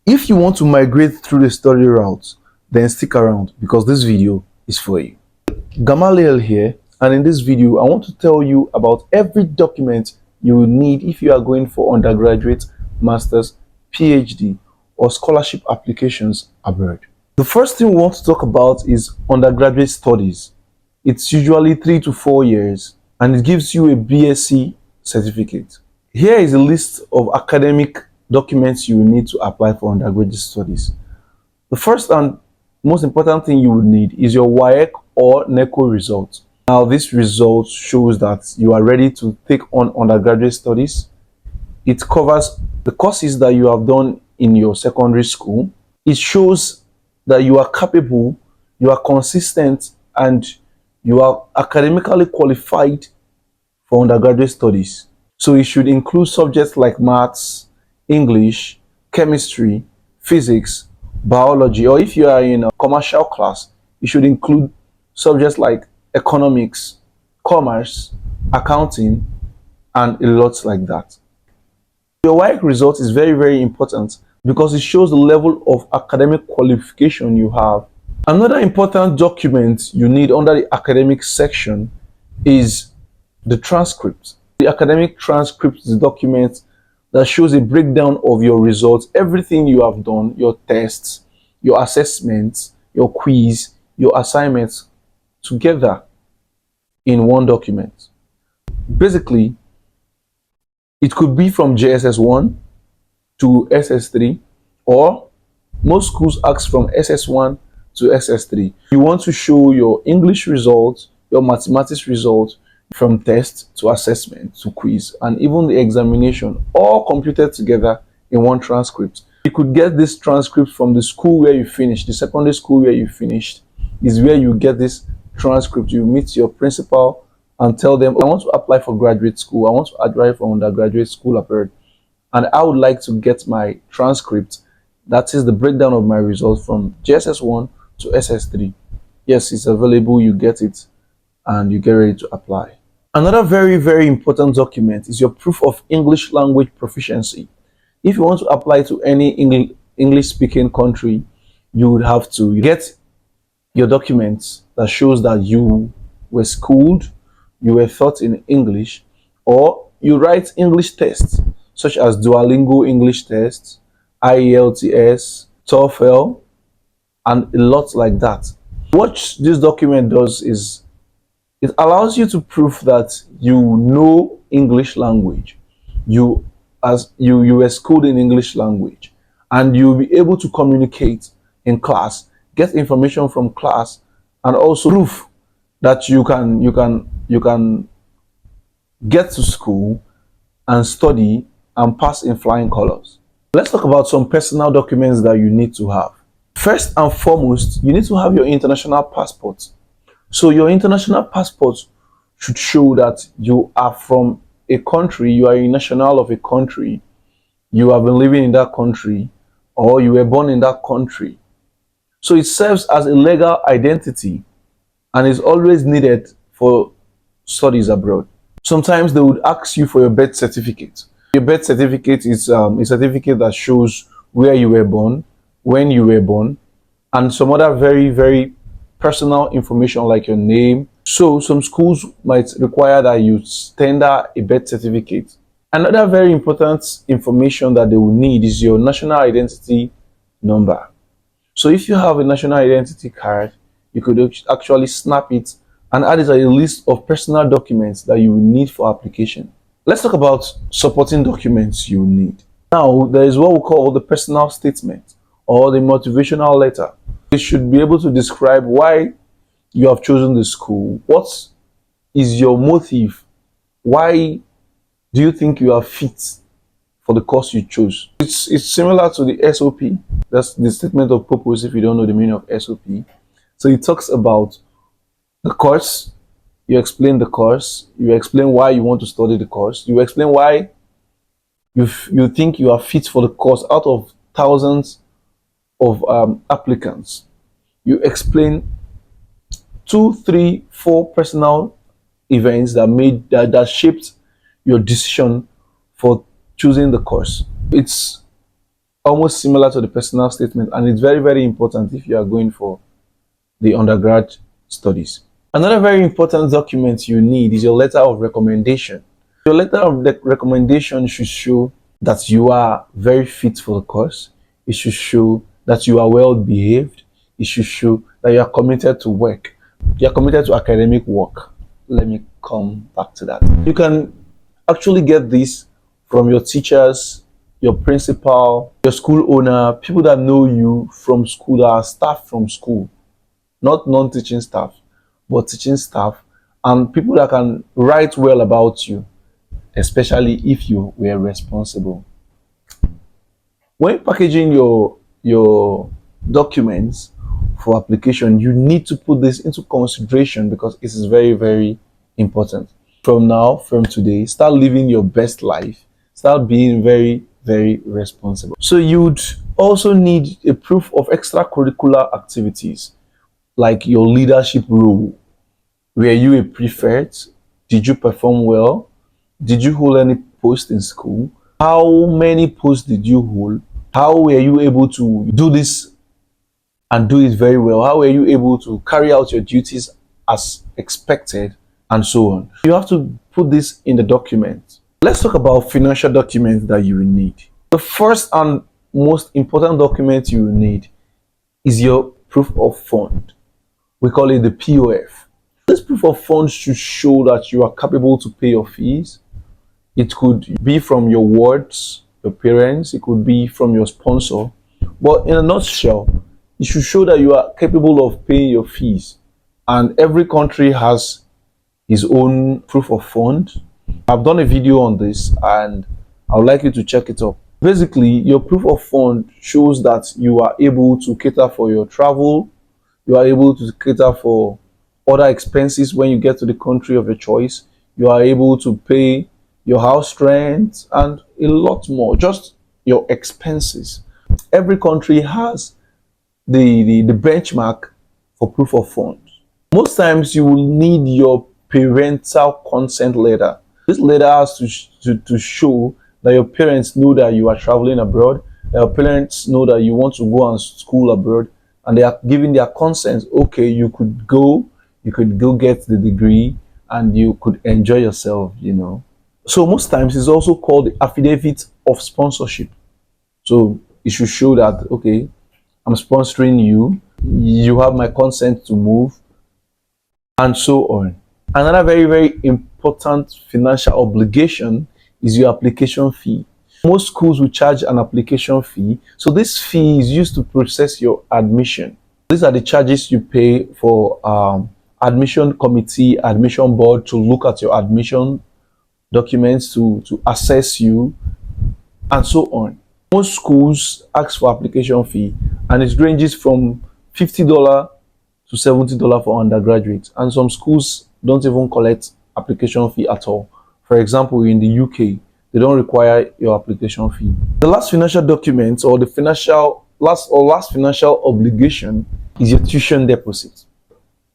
If you want to migrate through the study route, then stick around because this video is for you. Gamaliel here, and in this video, I want to tell you about every document you will need if you are going for undergraduate, master's, PhD, or scholarship applications abroad. The first thing we want to talk about is undergraduate studies. It's usually 3 to 4 years, and it gives you a BSc certificate. Here is a list of academic documents you will need to apply for undergraduate studies. The first and most important thing you would need is your WAEC or NECO result. Now, this result shows that you are ready to take on undergraduate studies. It covers the courses that you have done in your secondary school. It shows that you are capable, you are consistent, and you are academically qualified for undergraduate studies. So it should include subjects like maths, English, chemistry, physics, biology, or if you are in a commercial class, it should include subjects like economics, commerce, accounting, and a lot like that. Your WAEC result is very, very important because it shows the level of academic qualification you have. Another important document you need under the academic section is the transcript. The academic transcript is a document that shows a breakdown of your results, everything you have done, your tests, your assessments, your quiz, your assignments, together in one document. Basically, it could be from JSS 1 to SS3, or most schools ask from SS1 to SS3. You want to show your English results, your mathematics results, from test to assessment to quiz, and even the examination, all computed together in one transcript. You could get this transcript from the school where you finished, the secondary school where you finished is where you get this transcript. You meet your principal and tell them, I want to apply for graduate school, I want to apply for undergraduate school abroad, and I would like to get my transcript. That is the breakdown of my results from JSS1 to SS3. Yes, it's available, you get it, and you get ready to apply. Another very, very important document is your proof of English language proficiency. If you want to apply to any English-speaking country, you would have to get your documents that shows that you were schooled, you were taught in English, or you write English tests, such as Duolingo English tests, IELTS, TOEFL, and a lot like that. What this document does is it allows you to prove that you know English language. You were schooled in English language, and you'll be able to communicate in class, get information from class, and also prove that you can get to school and study and pass in flying colors. Let's talk about some personal documents that you need to have. First and foremost, you need to have your international passport. So your international passport should show that you are from a country, you are a national of a country, you have been living in that country, or you were born in that country. So it serves as a legal identity and is always needed for studies abroad. Sometimes they would ask you for your birth certificate. Your birth certificate is a certificate that shows where you were born, when you were born, and some other very, very personal information like your name. So some schools might require that you tender a birth certificate. Another very important information that they will need is your national identity number. So if you have a national identity card, you could actually snap it and add it as a list of personal documents that you will need for application. Let's talk about supporting documents you need. Now, there is what we call the personal statement or the motivational letter. It should be able to describe why you have chosen the school. What is your motive? Why do you think you are fit for the course you chose? It's similar to the SOP. That's the statement of purpose if you don't know the meaning of SOP. So it talks about the course. You explain the course. You explain why you want to study the course. You explain why you think you are fit for the course out of thousands of applicants. You explain 2, 3, 4 personal events that shaped your decision for choosing the course. It's almost similar to the personal statement, and it's very, very important if you are going for the undergrad studies. Another very important document you need is your letter of recommendation. Your letter of recommendation should show that you are very fit for the course. It should show that you are well behaved. It should show that you are committed to work. You are committed to academic work. Let me come back to that. You can actually get this from your teachers, your principal, your school owner, people that know you from school, that are staff from school, not non-teaching staff, but teaching staff, and people that can write well about you, especially if you were responsible. When packaging your documents for application, you need to put this into consideration because it is very, very important. From today, start living your best life. Start being very, very responsible. So you'd also need a proof of extracurricular activities, like your leadership role. Were you a prefect? Did you perform well? Did you hold any post in school? How many posts did you hold? How were you able to do this and do it very well? How were you able to carry out your duties as expected, and so on? You have to put this in the document. Let's talk about financial documents that you will need. The first and most important document you will need is your proof of fund. We call it the POF. This proof of funds should show that you are capable to pay your fees. It could be from your wards, your parents, it could be from your sponsor. But in a nutshell, it should show that you are capable of paying your fees. And every country has its own proof of fund. I've done a video on this and I would like you to check it up. Basically, your proof of fund shows that you are able to cater for your travel, you are able to cater for other expenses when you get to the country of your choice, you are able to pay your house rent and a lot more, just your expenses. Every country has the benchmark for proof of funds. Most times you will need your parental consent letter. This letter has to show that your parents know that you are traveling abroad, that your parents know that you want to go and school abroad, and they are giving their consent. Okay, you could go get the degree and you could enjoy yourself, you know. So most times it's also called the affidavit of sponsorship. So it should show that, okay, I'm sponsoring you, you have my consent to move, and so on. Another very, very important financial obligation is your application fee. Most schools will charge an application fee. So this fee is used to process your admission. These are the charges you pay for admission committee, admission board to look at your admission documents, to assess you, and so on. Most schools ask for application fee, and it ranges from $50 to $70 for undergraduates, and some schools don't even collect application fee at all. For example, in the UK, they don't require your application fee. The last financial document, or the last financial obligation, is your tuition deposit.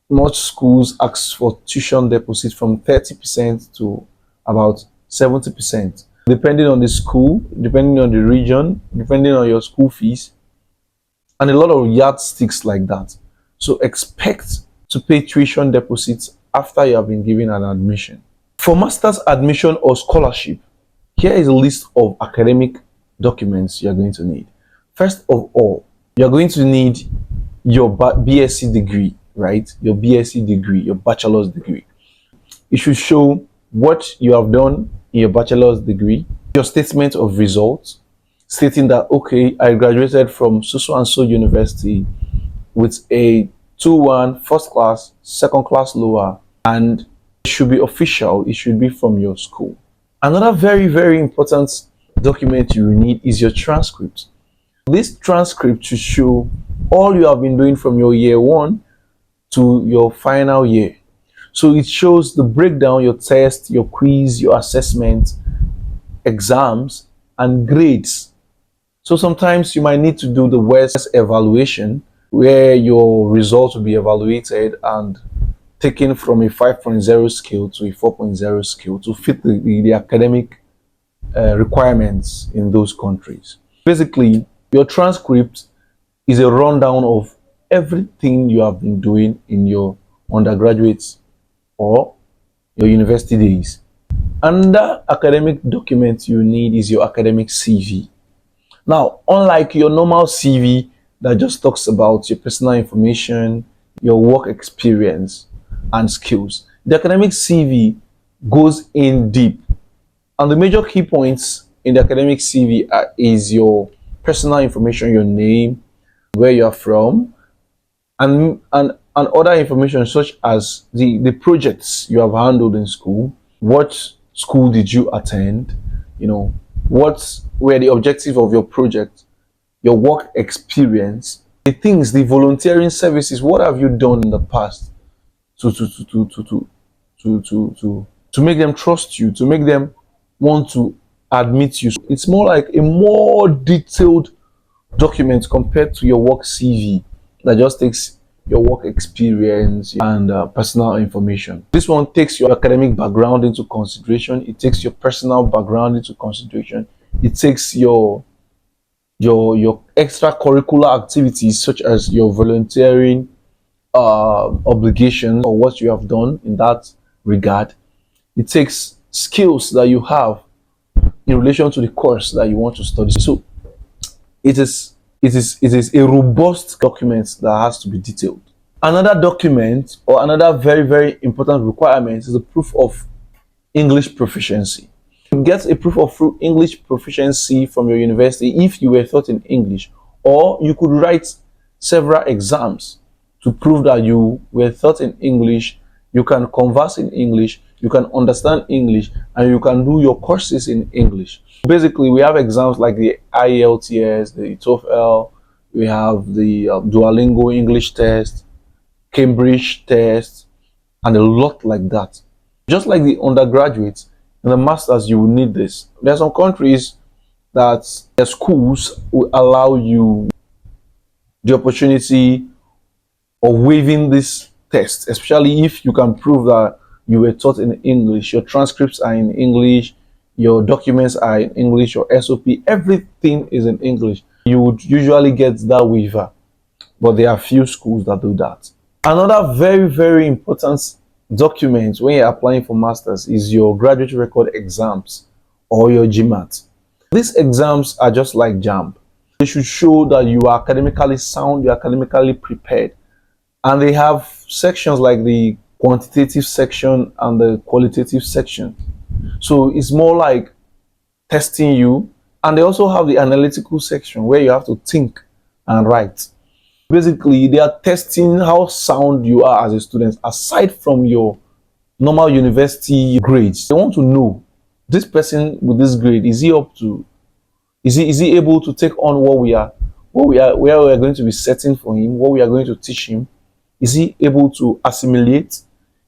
Most schools ask for tuition deposit from 30% to about 70%, depending on the school, depending on the region, depending on your school fees, and a lot of yardsticks like that. So expect to pay tuition deposits after you have been given an admission. For master's admission or scholarship, here is a list of academic documents you are going to need. First of all, you are going to need your BSc degree, right? Your BSc degree, your bachelor's degree. It should show what you have done in your bachelor's degree, your statement of results, stating that, okay, I graduated from so and so university with a 2-1 first class, second class lower, and it should be official. It should be from your school. Another very, very important document you will need is your transcript. This transcript should show all you have been doing from your year 1 to your final year. So it shows the breakdown, your test, your quiz, your assessment, exams, and grades. So sometimes you might need to do the WAEC evaluation, where your results will be evaluated and taken from a 5.0 scale to a 4.0 scale to fit the academic requirements in those countries. Basically, Your transcript is a rundown of everything you have been doing in your undergraduate or your university days. Another academic document you need is your academic CV. Now, unlike your normal CV that just talks about your personal information, your work experience, and skills, the academic CV goes in deep. And the major key points in the academic CV is your personal information, your name, where you're from, and other information such as the projects you have handled in school, what school did you attend, what were the objectives of your project, your work experience, the things, the volunteering services, what have you done in the past to make them trust you, to make them want to admit you. It's more like a more detailed document compared to your work CV that just takes your work experience and personal information. This one takes your academic background into consideration. It takes your personal background into consideration. It takes your extracurricular activities such as your volunteering obligations or what you have done in that regard. It takes skills that you have in relation to the course that you want to study. So it is a robust document that has to be detailed. Another document or another very, very important requirement is a proof of English proficiency. You get a proof of English proficiency from your university if you were taught in English, or you could write several exams to prove that you were taught in English, you can converse in English, you can understand English, and you can do your courses in English. Basically, we have exams like the IELTS, the TOEFL, we have the Duolingo English test, Cambridge test, and a lot like that. Just like the undergraduate and the masters, you will need this. There are some countries that their schools will allow you the opportunity of waiving this test, especially if you can prove that you were taught in English, your transcripts are in English, your documents are in English, your SOP, everything is in English. You would usually get that waiver, but there are few schools that do that. Another very, very important document when you're applying for masters is your graduate record exams or your GMAT. These exams are just like JAMB. They should show that you are academically sound, you're academically prepared. And they have sections like the quantitative section and the qualitative section. So it's more like testing you. And they also have the analytical section where you have to think and write. Basically, they are testing how sound you are as a student aside from your normal university grades. They want to know, this person with this grade, is he able to take on where we are going to be setting for him, what we are going to teach him? Is he able to assimilate?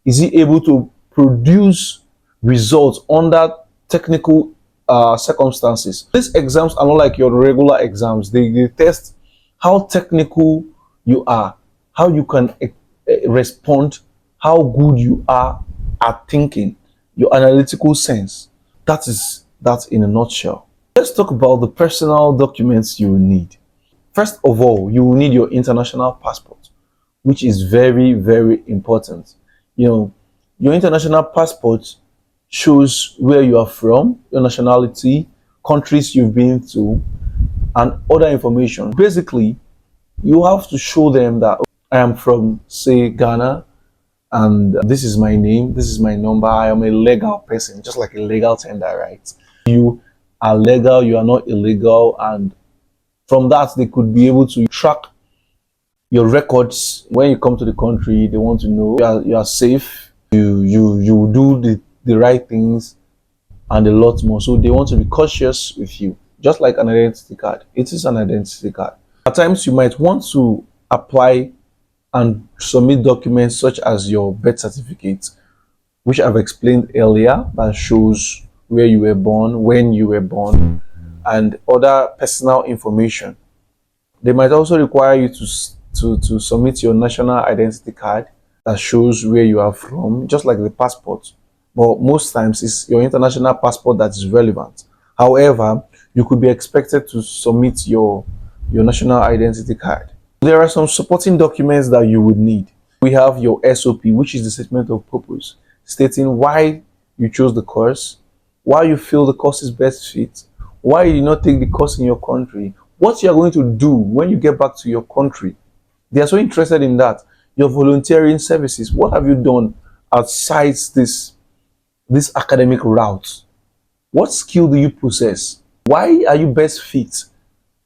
Is he able to produce results under technical circumstances? These exams are not like your regular exams. They test how technical you are, how you can respond, how good you are at thinking, your analytical sense. That is that in a nutshell. Let's talk about the personal documents you will need. First of all, you will need your international passport, which is very, very important. Your international passport shows where you are from, your nationality, countries you've been to, and other information. Basically, you have to show them that I am from, say, Ghana, and this is my name, this is my number, I am a legal person, just like a legal tender, right? You are legal, you are not illegal, and from that, they could be able to track your records. When you come to the country, they want to know you are safe, you do the right things, and a lot more. So they want to be cautious with you, just like an identity card. It is an identity card. At times, you might want to apply and submit documents such as your birth certificate, which I've explained earlier, that shows where you were born, when you were born, and other personal information. They might also require you to submit your national identity card that shows where you are from, just like the passport. But most times it's your international passport that is relevant. However, you could be expected to submit your your national identity card. There are some supporting documents that you would need. We have your SOP, which is the statement of purpose, stating why you chose the course, why you feel the course is best fit, why you did not take the course in your country, what you are going to do when you get back to your country. They are so interested in that. Your volunteering services, what have you done outside this academic route? What skill do you possess? Why are you best fit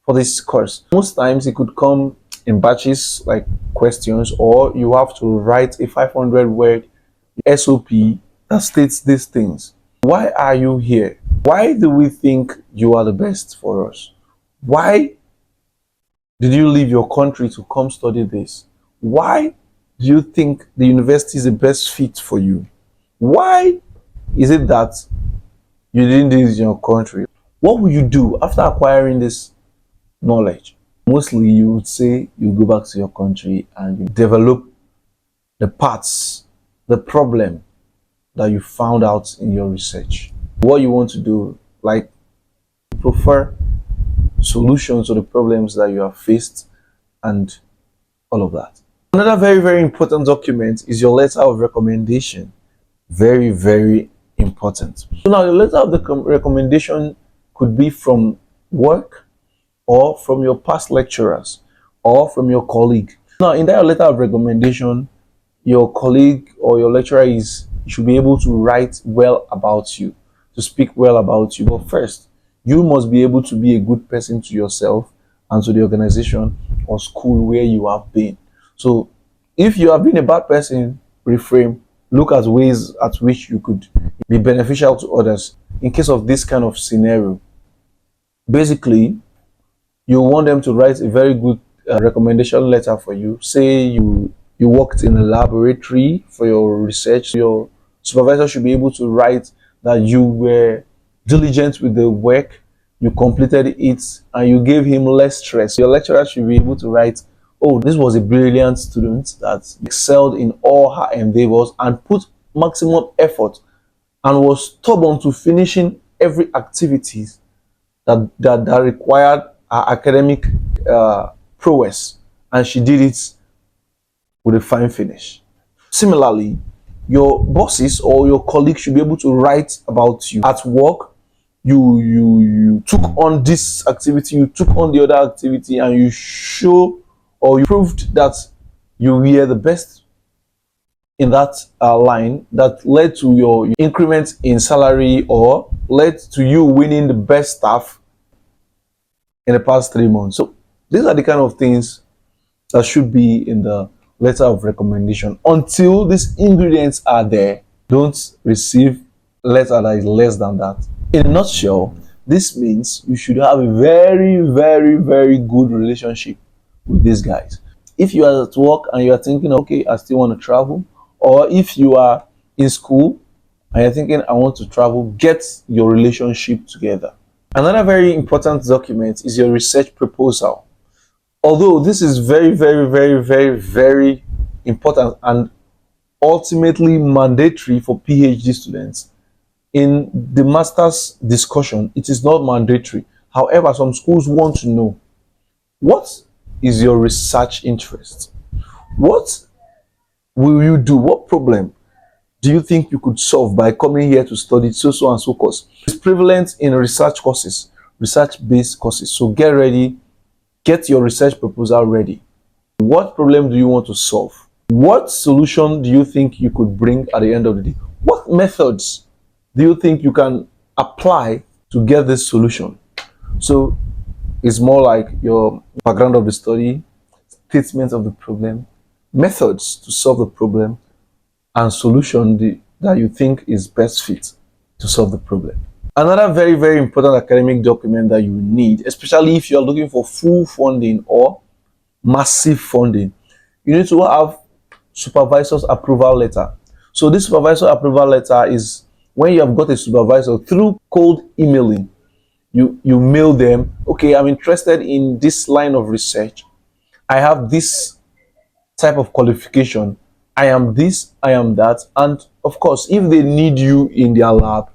for this course? Most times it could come in batches like questions, or you have to write a 500-word SOP that states these things. Why are you here? Why do we think you are the best for us? Why did you leave your country to come study this? Why do you think the university is the best fit for you? Why is it that you didn't do this in your country? What will you do after acquiring this knowledge? Mostly you would say you go back to your country and you develop the parts, the problem that you found out in your research. What you want to do, like, prefer solutions to the problems that you have faced and all of that. Another very, very important document is your letter of recommendation. Very, very important. So now the letter of the recommendation could be from work, or from your past lecturers, or from your colleague. Now in that letter of recommendation, your colleague or your lecturer should be able to write well about you, to speak well about you. But first, you must be able to be a good person to yourself and to the organization or school where you have been. So if you have been a bad person, reframe, look at ways at which you could be beneficial to others in case of this kind of scenario. Basically, you want them to write a very good recommendation letter for you. Say you worked in a laboratory for your research. Your supervisor should be able to write that you were diligent with the work, you completed it, and you gave him less stress. Your lecturer should be able to write, oh, this was a brilliant student that excelled in all her endeavors and put maximum effort and was stubborn to finishing every activity that required academic prowess, and she did it with a fine finish. Similarly, your bosses or your colleagues should be able to write about you at work. You took on this activity, you took on the other activity, and you show, or you proved that you were the best in that line that led to your increment in salary, or led to you winning the best staff in the past 3 months. So these are the kind of things that should be in the letter of recommendation. Until these ingredients are there, don't receive a letter that is less than that. In a nutshell, this means you should have a very, very, very good relationship with these guys. If you are at work and you are thinking, okay, I still want to travel, or if you are in school and you're thinking, I want to travel, get your relationship together. Another very important document is your research proposal. Although this is very, very, very, very, very important and ultimately mandatory for PhD students, in the master's discussion, it is not mandatory. However, some schools want to know, what is your research interest? What will you do? What problem do you think you could solve by coming here to study so and so course? It's prevalent in research courses, research-based courses. So get ready, get your research proposal ready. What problem do you want to solve? What solution do you think you could bring at the end of the day? What methods do you think you can apply to get this solution? So it's more like your background of the study, statements of the problem, methods to solve the problem, and solution that you think is best fit to solve the problem. Another very, very important academic document that you need, especially if you're looking for full funding or massive funding, you need to have supervisor's approval letter. So this supervisor approval letter is when you have got a supervisor through cold emailing. You mail them, okay, I'm interested in this line of research. I have this type of qualification. I am this, I am that. And of course, if they need you in their lab,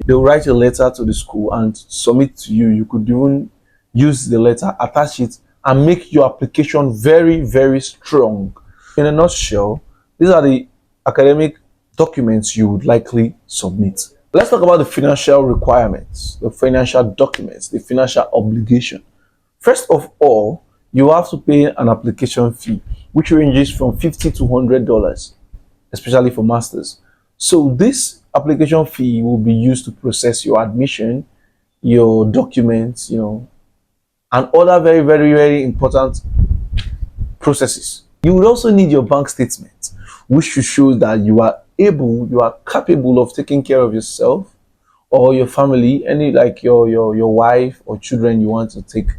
they'll write a letter to the school and submit to you. You could even use the letter, attach it, and make your application very, very strong. In a nutshell, these are the academic documents you would likely submit. Let's talk about the financial requirements, the financial documents, the financial obligation. First of all, you have to pay an application fee, which ranges from $50 to $100, especially for masters. So this application fee will be used to process your admission, your documents, and other very, very, very important processes. You would also need your bank statement, which should show that you are capable of taking care of yourself or your family, any like your wife or children you want to take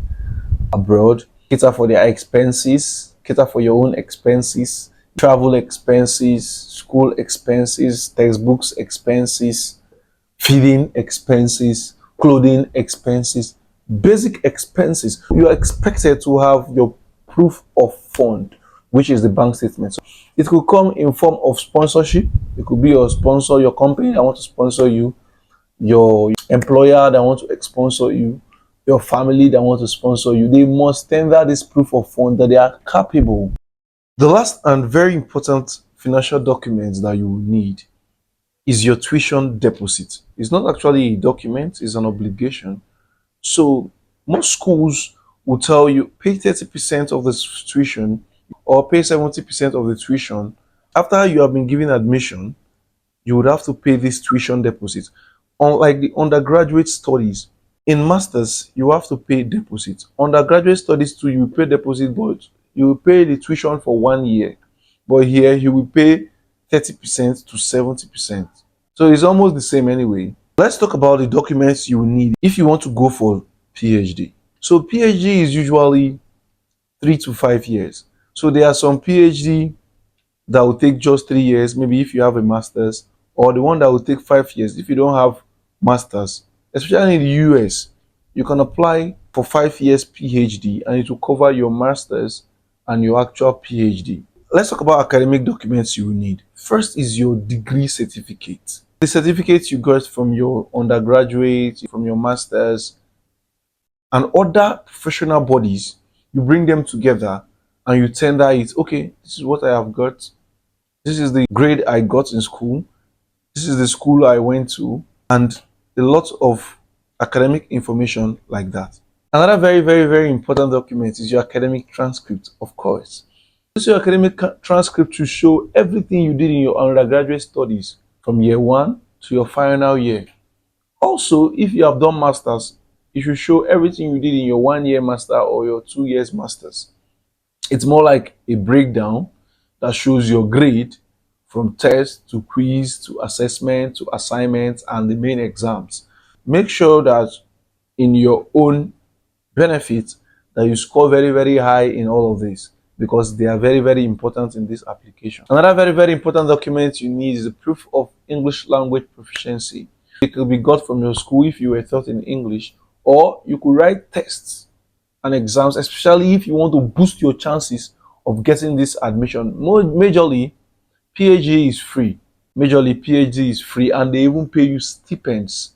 abroad, cater for their expenses, cater for your own expenses, travel expenses, school expenses, textbooks expenses, feeding expenses, clothing expenses, basic expenses. You are expected to have your proof of fund, which is the bank statement. So it could come in form of sponsorship. It could be your sponsor, your company that want to sponsor you, your employer that want to sponsor you, your family that want to sponsor you. They must tender this proof of fund that they are capable. The last and very important financial document that you will need is your tuition deposit. It's not actually a document, it's an obligation. So most schools will tell you pay 30% of the tuition or pay 70% of the tuition. After you have been given admission, you would have to pay this tuition deposit. Unlike the undergraduate studies, in masters, you have to pay deposit. Undergraduate studies too, you pay deposit, but you will pay the tuition for 1 year. But here, you will pay 30% to 70%. So it's almost the same anyway. Let's talk about the documents you need if you want to go for PhD. So PhD is usually 3 to 5 years. So there are some PhD that will take just 3 years, maybe if you have a master's, or the one that will take 5 years if you don't have master's. Especially in the US, you can apply for 5 years PhD and it will cover your master's and your actual PhD. Let's talk about academic documents you will need. First is your degree certificate. The certificate you got from your undergraduate, from your master's, and other professional bodies, you bring them together and you tender it. Okay, this is what I have got. This is the grade I got in school. This is the school I went to, and a lot of academic information like that. Another very, very, very important document is your academic transcript, of course. This your academic transcript to show everything you did in your undergraduate studies from year 1 to your final year. Also, if you have done masters, it should show everything you did in your 1 year master or your 2 years masters. It's more like a breakdown that shows your grade from test to quiz to assessment to assignments and the main exams. Make sure that in your own benefit that you score very, very high in all of this, because they are very, very important in this application. Another very, very important document you need is a proof of English language proficiency. It could be got from your school if you were taught in English, or you could write tests and exams, especially if you want to boost your chances of getting this admission. Majorly, PhD is free. Majorly, PhD is free, and they even pay you stipends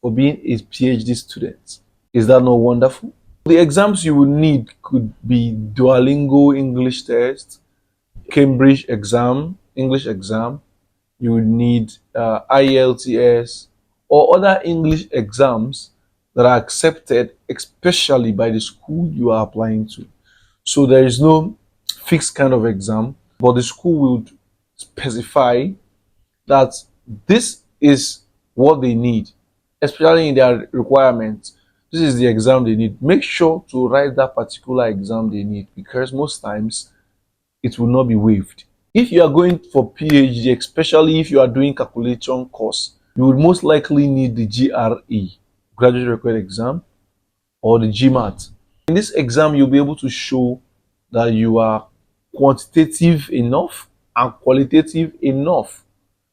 for being a PhD student. Is that not wonderful? The exams you will need could be Duolingo English test, Cambridge exam, English exam. You would need IELTS or other English exams that are accepted, especially by the school you are applying to. So there is no fixed kind of exam, but the school would specify that this is what they need, especially in their requirements. This is the exam they need. Make sure to write that particular exam they need, because most times it will not be waived. If you are going for PhD, especially if you are doing calculation course, you will most likely need the GRE, Graduate Required Exam, or the GMAT. In this exam, you'll be able to show that you are quantitative enough and qualitative enough.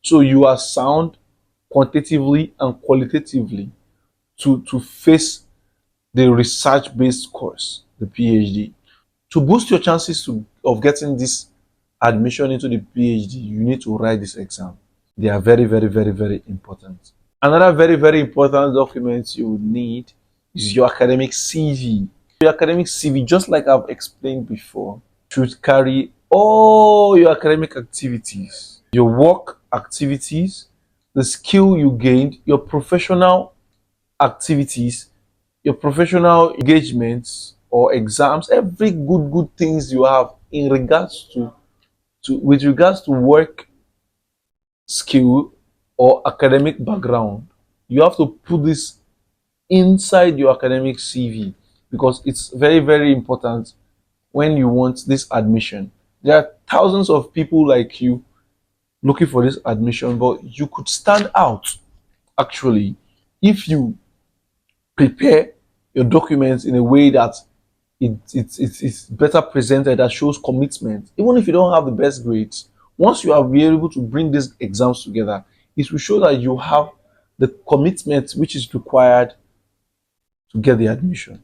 So you are sound quantitatively and qualitatively to face the research-based course, the PhD. To boost your chances of getting this admission into the PhD, you need to write this exam. They are very, very, very, very important. Another very, very important document you would need is your academic CV. Your academic CV, just like I've explained before, should carry all your academic activities, your work activities, the skill you gained, your professional activities, your professional engagements or exams, every good things you have in regards to with regards to work skill or academic background. You have to put this inside your academic CV because it's very important when you want this admission. There are thousands of people like you looking for this admission, but you could stand out actually if you prepare your documents in a way that it's better presented, that shows commitment. Even if you don't have the best grades, once you are be able to bring these exams together, it will show that you have the commitment which is required to get the admission.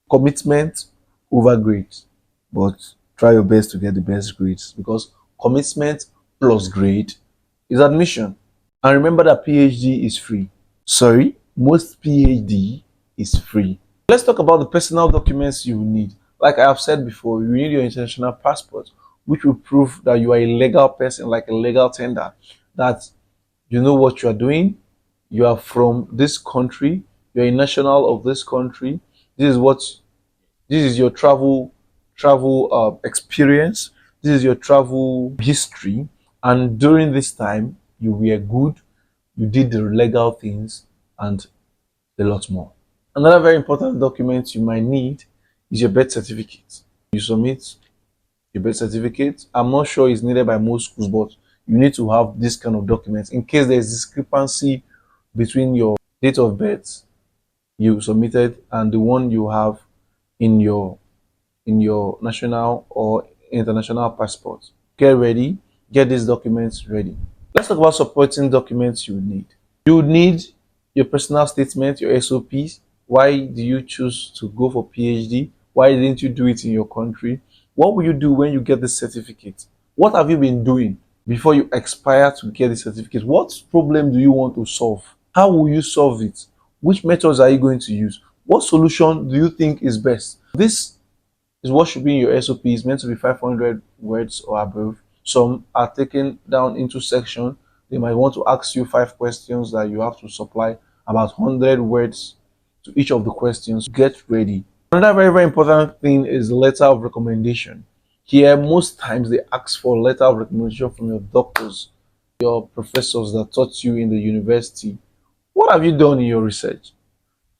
Commitment over grades, but try your best to get the best grades because commitment plus grade is admission. And remember that PhD is free. Sorry, most PhD is free. Let's talk about the personal documents you need. Like I have said before, you need your international passport, which will prove that you are a legal person, like a legal tender, that you know what you are doing, you are from this country, you're a national of this country, this is your travel experience, this is your travel history, and during this time you were good, you did the legal things, and a lot more. Another very important document you might need is your birth certificate. You submit your birth certificate. I'm not sure it's needed by most schools, but you need to have this kind of documents in case there's discrepancy between your date of birth you submitted and the one you have in your national or international passport. Get ready, get these documents ready. Let's talk about supporting documents you need. You need your personal statement, your SOPs. Why do you choose to go for PhD? Why didn't you do it in your country? What will you do when you get the certificate? What have you been doing before you expire to get the certificate? What problem do you want to solve? How will you solve it? Which methods are you going to use? What solution do you think is best? This is what should be in your SOP. It's meant to be 500 words or above. Some are taken down into sections. They might want to ask you 5 questions that you have to supply about 100 words to each of the questions. Get ready. Another very important thing is letter of recommendation. Here, most times they ask for letter of recommendation from your doctors, your professors that taught you in the university. What have you done in your research?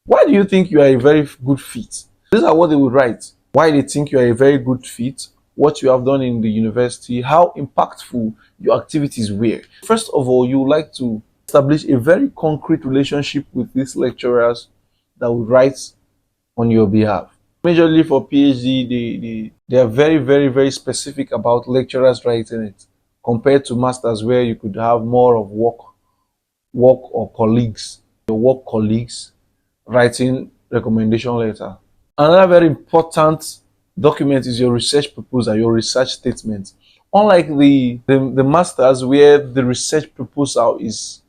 Why do you think you are a very good fit? These are what they would write. Why they think you are a very good fit, what you have done in the university, how impactful your activities were. First of all, you would like to establish a very concrete relationship with these lecturers that would write on your behalf. Majorly for PhD, they are very specific about lecturers writing it compared to masters where you could have more of work or colleagues, your work colleagues writing recommendation letter. Another very important document is your research proposal, your research statement. Unlike the masters where the research proposal is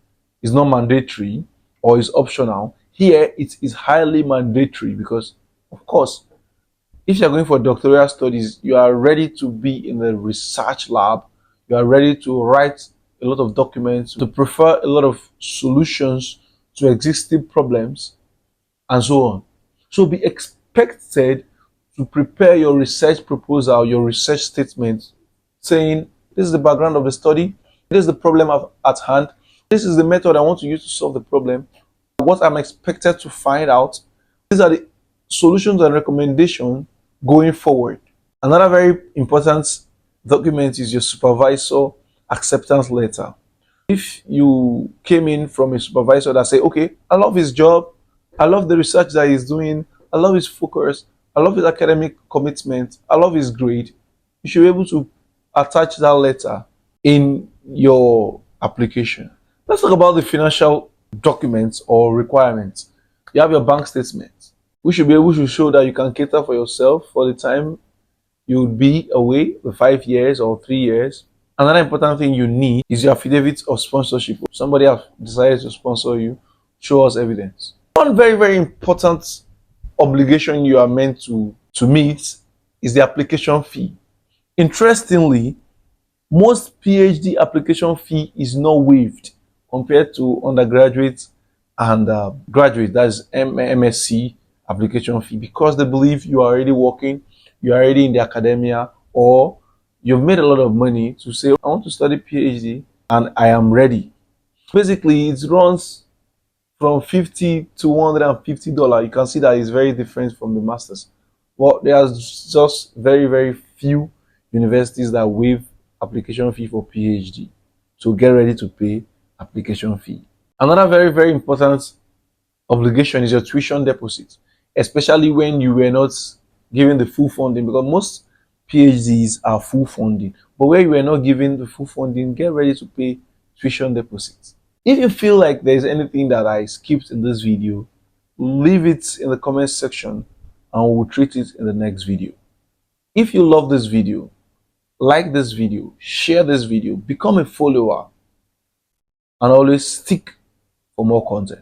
not mandatory or is optional, here it is highly mandatory because, of course, if you're going for doctoral studies, you are ready to be in the research lab, you are ready to write a lot of documents, to prefer a lot of solutions to existing problems, and so on. So be expected to prepare your research proposal, your research statement, saying, this is the background of the study, this is the problem at hand, this is the method I want to use to solve the problem, what I'm expected to find out, these are the solutions and recommendations going forward. Another very important document is your supervisor acceptance letter. If you came in from a supervisor that say, okay, I love his job, I love the research that he's doing, I love his focus, I love his academic commitment, I love his grade, you should be able to attach that letter in your application. Let's talk about the financial documents or requirements. You have your bank statement. We should be able to show that you can cater for yourself for the time you would be away, the 5 years or 3 years. Another important thing you need is your affidavit of sponsorship. Somebody has decided to sponsor you, show us evidence. One very important obligation you are meant to meet is the application fee. Interestingly, most PhD application fee is not waived compared to undergraduate and graduate, that is MSc application fee, because they believe you are already working, you are already in the academia, or you've made a lot of money to say, I want to study PhD and I am ready. Basically, it runs from $50 to $150. You can see that it's very different from the masters. Well, there's just very, very few universities that waive application fee for PhD. So get ready to pay application fee. Another very, very important obligation is your tuition deposit, especially when you were not given the full funding, because most PhDs are full funding. But where you were not given the full funding, get ready to pay tuition deposits. If you feel like there's anything that I skipped in this video, leave it in the comment section and we'll treat it in the next video. If you love this video, like this video, share this video, become a follower, and always stick for more content.